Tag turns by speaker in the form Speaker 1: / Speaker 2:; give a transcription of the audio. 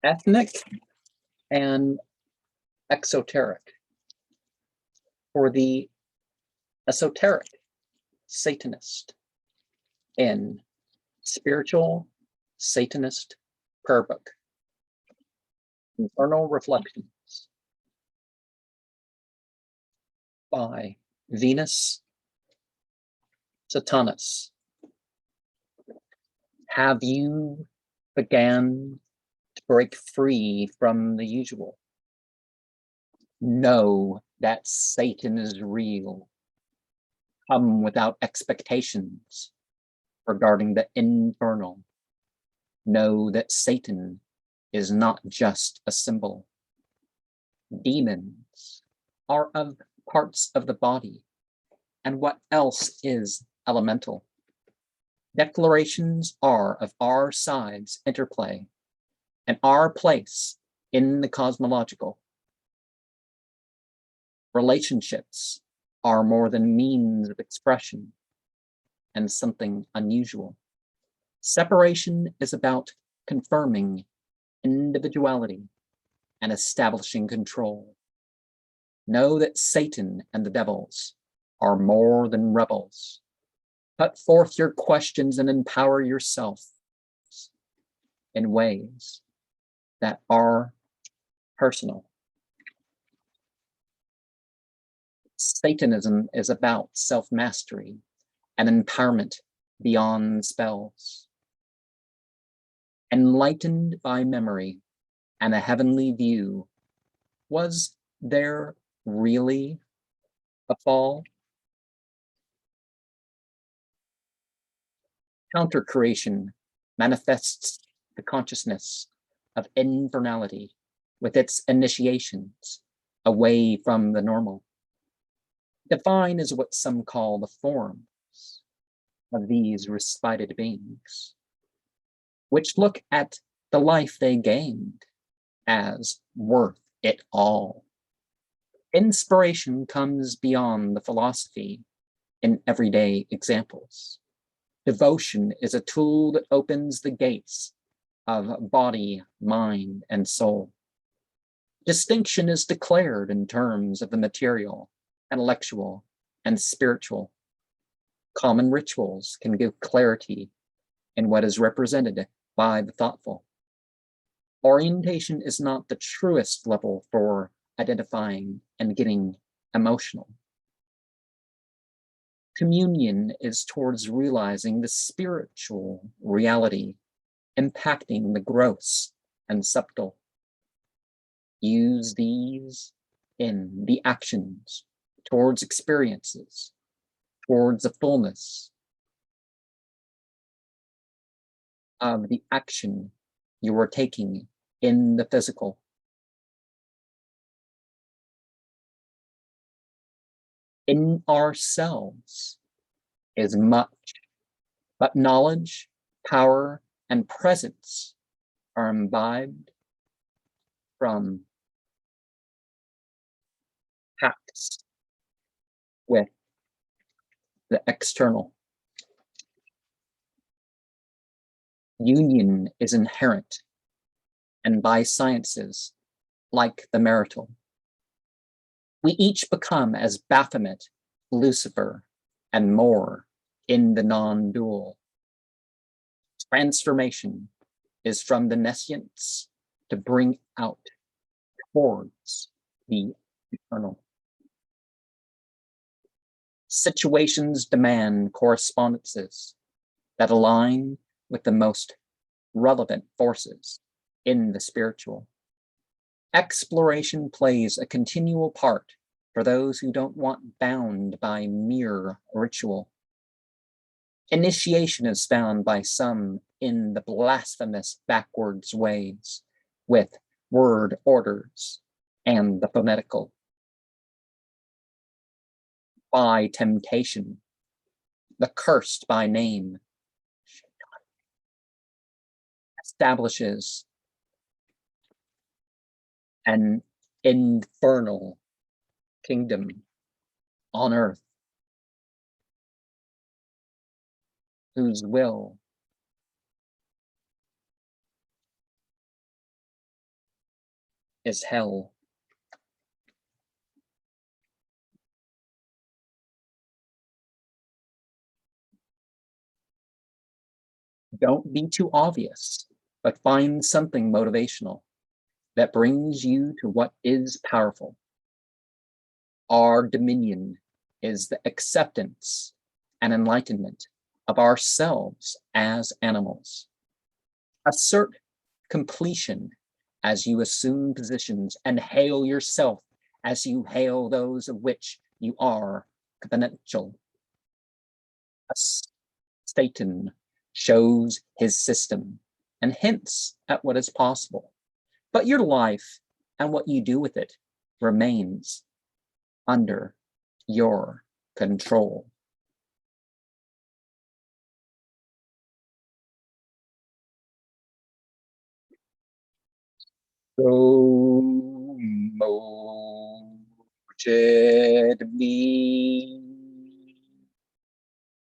Speaker 1: ethnic and exoteric. For the Esoteric Satanist in Spiritual Satanist Prayer Book, Infernal Reflections by Venus Satanas. Have you began to break free from the usual? Know that Satan is real. Come without expectations regarding the infernal. Know that Satan is not just a symbol. Demons are of parts of the body, and what else is elemental? Declarations are of our sides interplay and our place in the cosmological. Relationships are more than means of expression and something unusual. Separation is about confirming individuality and establishing control. Know that Satan and the devils are more than rebels. Put forth your questions and empower yourself in ways that are personal. Satanism is about self-mastery and empowerment beyond spells. Enlightened by memory and a heavenly view, was there really a fall? Counter-creation manifests the consciousness of infernality with its initiations away from the normal. Divine is what some call the forms of these respited beings, which look at the life they gained as worth it all. Inspiration comes beyond the philosophy in everyday examples. Devotion is a tool that opens the gates of body, mind, and soul. Distinction is declared in terms of the material, intellectual, and spiritual. Common rituals can give clarity in what is represented by the thoughtful. Orientation is not the truest level for identifying and getting emotional. Communion is towards realizing the spiritual reality impacting the gross and subtle. Use these in the actions towards experiences, towards the fullness of the action you are taking in the physical. In ourselves is much, but knowledge, power, and presence are imbibed from pacts with the external. Union is inherent, and by sciences, like the marital. We each become as Baphomet, Lucifer, and more in the non-dual. Transformation is from the nescience to bring out towards the eternal. Situations demand correspondences that align with the most relevant forces in the spiritual. Exploration plays a continual part for those who don't want bound by mere ritual. Initiation is found by some in the blasphemous backwards ways with word orders and the phonetical. By temptation, the cursed by name establishes an infernal kingdom on earth, whose will is hell. Don't be too obvious, but find something motivational that brings you to what is powerful. Our dominion is the acceptance and enlightenment of ourselves as animals. Assert completion as you assume positions, and hail yourself as you hail those of which you are covenantal. Satan shows his system and hints at what is possible, but your life and what you do with it remains under your control. So mochedly